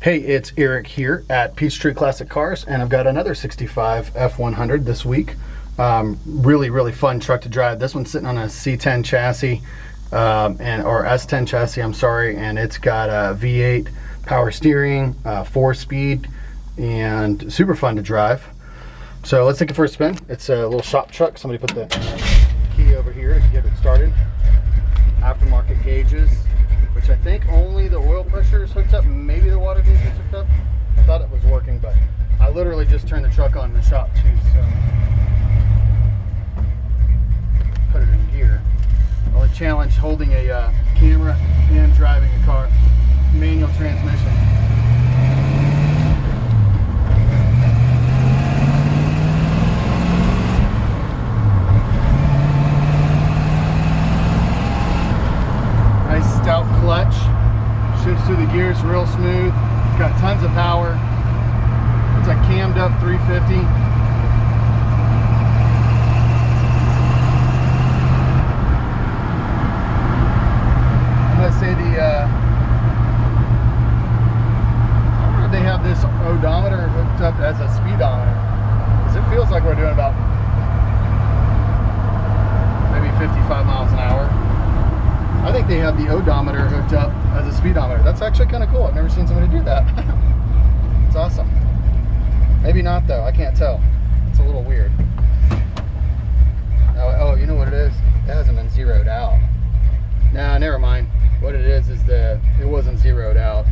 Hey, it's Eric here at Peachtree Classic Cars, and I've got another 65 F100 this week. Really fun truck to drive. This one's sitting on a C10 chassis, or S10 chassis, I'm sorry, and it's got a V8 power steering, 4-speed, and super fun to drive. So let's take it for a spin. It's a little shop truck. Somebody put the key over here to get it started. Aftermarket gauges, which I think only the oil pressure is hooked up, maybe the water gauge is hooked up. I thought it was working, but I literally just turned the truck on in the shop too, so put it in gear. Only challenge holding a camera and driving a car, manual transmission. Stout clutch, shifts through the gears real smooth, got tons of power. It's a cammed up 350. I'm gonna say I wonder if they have this odometer hooked up as a speedometer, because it feels like we're doing about maybe 55 miles an hour. I think they have the odometer hooked up as a speedometer. That's actually kind of cool. I've never seen somebody do that. It's awesome. Maybe not though, I can't tell. It's a little weird. Oh, you know what it is? It hasn't been zeroed out. Nah, never mind. What it is it wasn't zeroed out.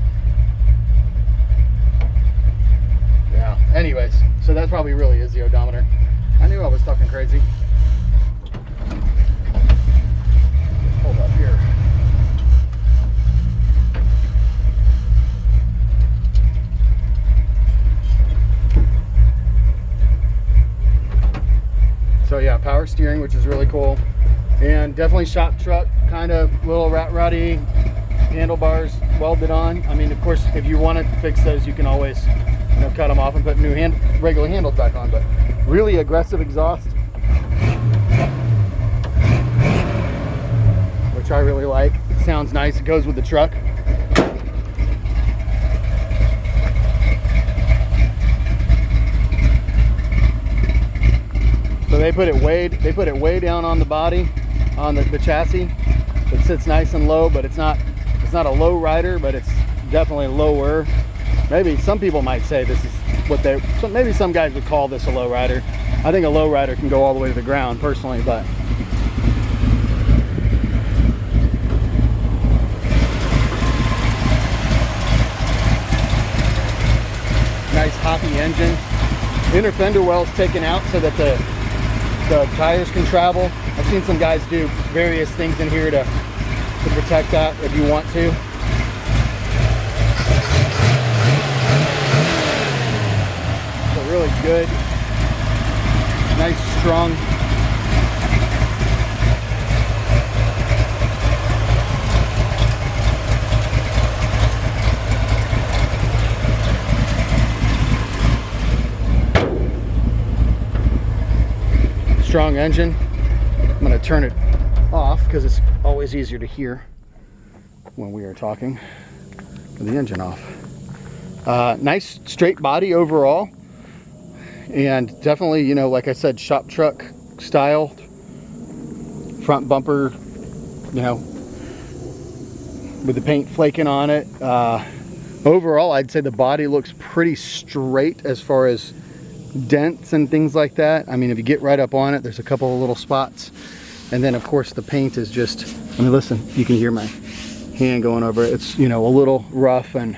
Yeah, anyways, so that probably really is the odometer. I knew I was talking crazy. Hold up here. So yeah, power steering, which is really cool, and definitely shop truck, kind of little rat ruddy handlebars welded on. I mean, of course, if you want to fix those, you can always, cut them off and put new regular handles back on. But really aggressive exhaust, which I really like. It sounds nice. It goes with the truck. So they put it way down on the body, on the chassis. It sits nice and low, but it's not a low rider, but it's definitely lower. Maybe some people might say this is what maybe some guys would call this a low rider. I think a low rider can go all the way to the ground personally, but nice hoppy engine. Inner fender wells taken out so that the tires can travel. I've seen some guys do various things in here to protect that if you want to. So really good, nice strong. Strong engine. I'm going to turn it off because it's always easier to hear when we are talking with the engine off. Nice straight body overall, and definitely, like I said, shop truck style. Front bumper, with the paint flaking on it. Overall, I'd say the body looks pretty straight as far as dents and things like that. I mean, if you get right up on it, there's a couple of little spots, and then of course the paint is just, I mean, listen, you can hear my hand going over it. It's a little rough, and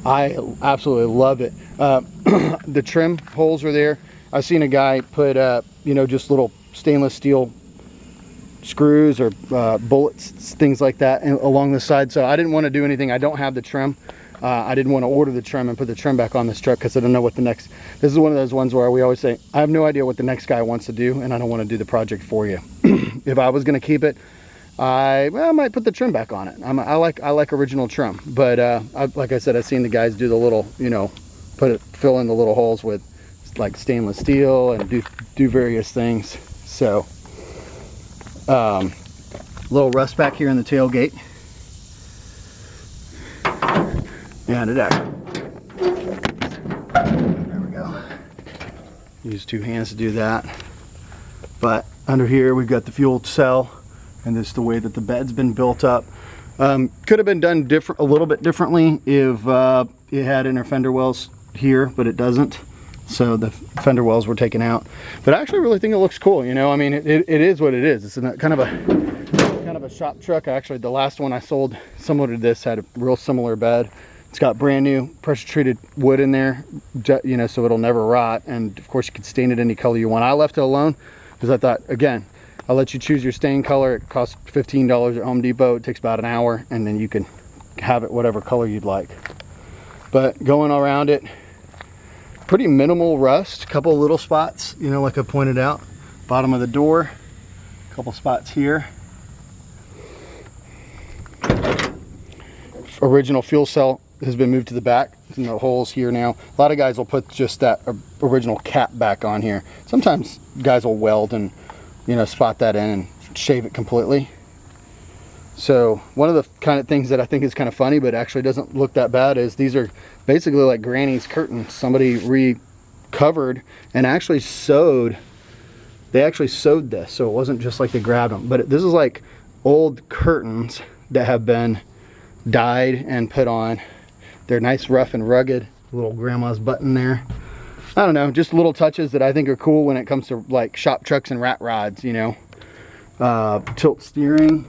I absolutely love it. The trim holes are there. I've seen a guy put just little stainless steel screws or bullets, things like that, along the side. So I didn't want to do anything. I don't have the trim. I didn't want to order the trim and put the trim back on this truck because I don't know what this is one of those ones where we always say, I have no idea what the next guy wants to do, and I don't want to do the project for you. If I was going to keep it, I might put the trim back on it. I like original trim, but like I said, I've seen the guys do the little, fill in the little holes with like stainless steel and do various things. So little rust back here in the tailgate. And it Use two hands to do that. But under here we've got the fuel cell, and this is the way that the bed's been built up. Could have been done a little bit differently if it had inner fender wells here, but it doesn't. So the fender wells were taken out. But I actually really think it looks cool. You know, I mean, it is what it is. It's kind of a shop truck. Actually, the last one I sold similar to this had a real similar bed. It's got brand new pressure treated wood in there, you know, so it'll never rot. And of course you can stain it any color you want. I left it alone because I thought, again, I'll let you choose your stain color. It costs $15 at Home Depot. It takes about an hour, and then you can have it whatever color you'd like. But going around it, pretty minimal rust. A couple little spots, you know, like I pointed out. Bottom of the door, a couple spots here. Original fuel cell has been moved to the back. There's no holes here now. A lot of guys will put just that original cap back on here. Sometimes guys will weld and, you know, spot that in and shave it completely. So one of the kind of things that I think is kind of funny, but actually doesn't look that bad, is these are basically like Granny's curtains. Somebody recovered and actually sewed. They actually sewed this, so it wasn't just like they grabbed them. But this is like old curtains that have been dyed and put on. They're nice, rough and rugged. Little grandma's button there. I don't know, just little touches that I think are cool when it comes to like shop trucks and rat rods, you know. Tilt steering.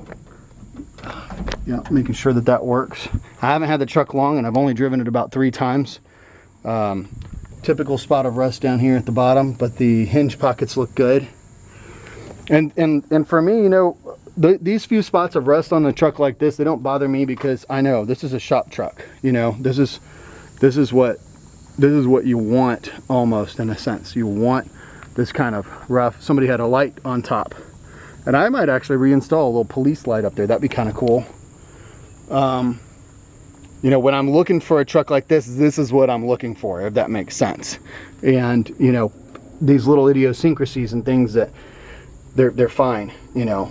Yeah, making sure that that works. I haven't had the truck long, and I've only driven it about 3 times. Typical spot of rust down here at the bottom, but the hinge pockets look good. And for me, you know, these few spots of rust on a truck like this, they don't bother me because I know this is a shop truck. You know, this is what you want, almost, in a sense. You want this kind of rough. Somebody had a light on top, and I might actually reinstall a little police light up there. That'd be kind of cool. You know, when I'm looking for a truck like this is what I'm looking for, if that makes sense. And you know, these little idiosyncrasies and things that they're fine, you know.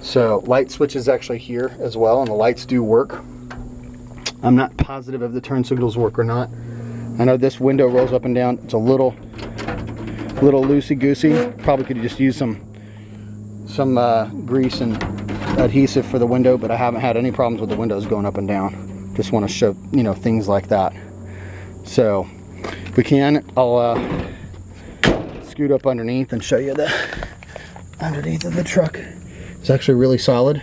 So light switch is actually here as well, and the lights do work. I'm not positive if the turn signals work or not. I know this window rolls up and down. It's a little loosey-goosey. Probably could just use some grease and adhesive for the window, but I haven't had any problems with the windows going up and down. Just want to show, you know, things like that. So if we can, I'll scoot up underneath and show you the underneath of the truck. It's actually really solid.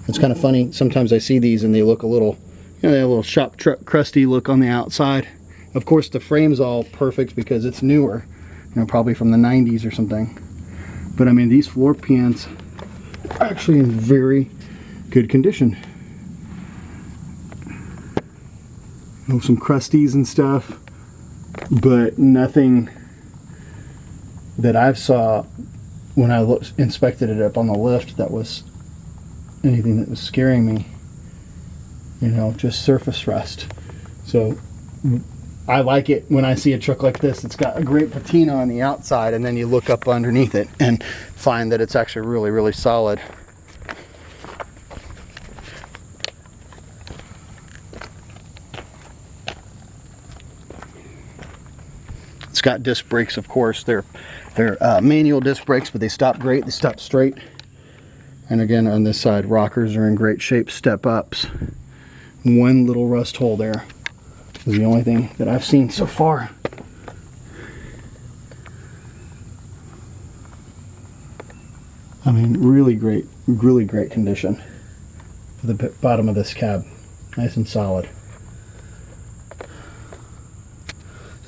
It's kind of funny. Sometimes I see these and they look a little, you know, they have a little shop truck crusty look on the outside. Of course, the frame's all perfect because it's newer, you know, probably from the 90s or something. But I mean, these floor pans are actually in very good condition. You know, some crusties and stuff, but nothing that I've saw when I inspected it up on the lift that was anything that was scaring me. You know, just surface rust. So I like it when I see a truck like this. It's got a great patina on the outside, and then you look up underneath it and find that it's actually really, really solid. It's got disc brakes, of course. They're manual disc brakes, but they stop great. They stop straight. And again, on this side, rockers are in great shape. Step ups. One little rust hole there is the only thing that I've seen so far. I mean, really great condition for the bottom of this cab. Nice and solid.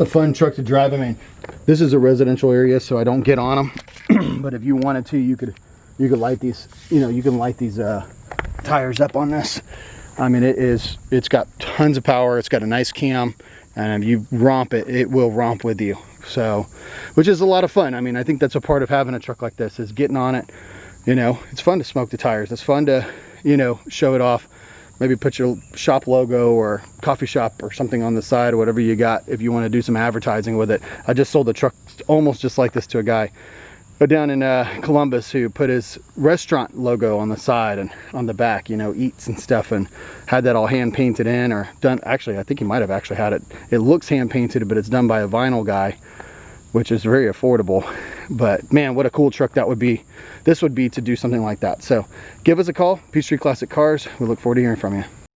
A fun truck to drive. I mean, this is a residential area, so I don't get on them. But if you wanted to, you could light these. You know, you can light these tires up on this. I mean, it's got tons of power. It's got a nice cam, and if you romp it, it will romp with you. So, which is a lot of fun. I mean, I think that's a part of having a truck like this, is getting on it. You know, it's fun to smoke the tires. It's fun to, you know, show it off. Maybe put your shop logo or coffee shop or something on the side, or whatever you got, if you want to do some advertising with it. I just sold a truck almost just like this to a guy down in Columbus, who put his restaurant logo on the side and on the back, you know, eats and stuff, and had that all hand painted in, or done. Actually, I think he might have actually had it. It looks hand painted, but it's done by a vinyl guy. which is very affordable. But man, what a cool truck that would be. This would be to do something like that. So give us a call, Peachtree Classic Cars. We look forward to hearing from you.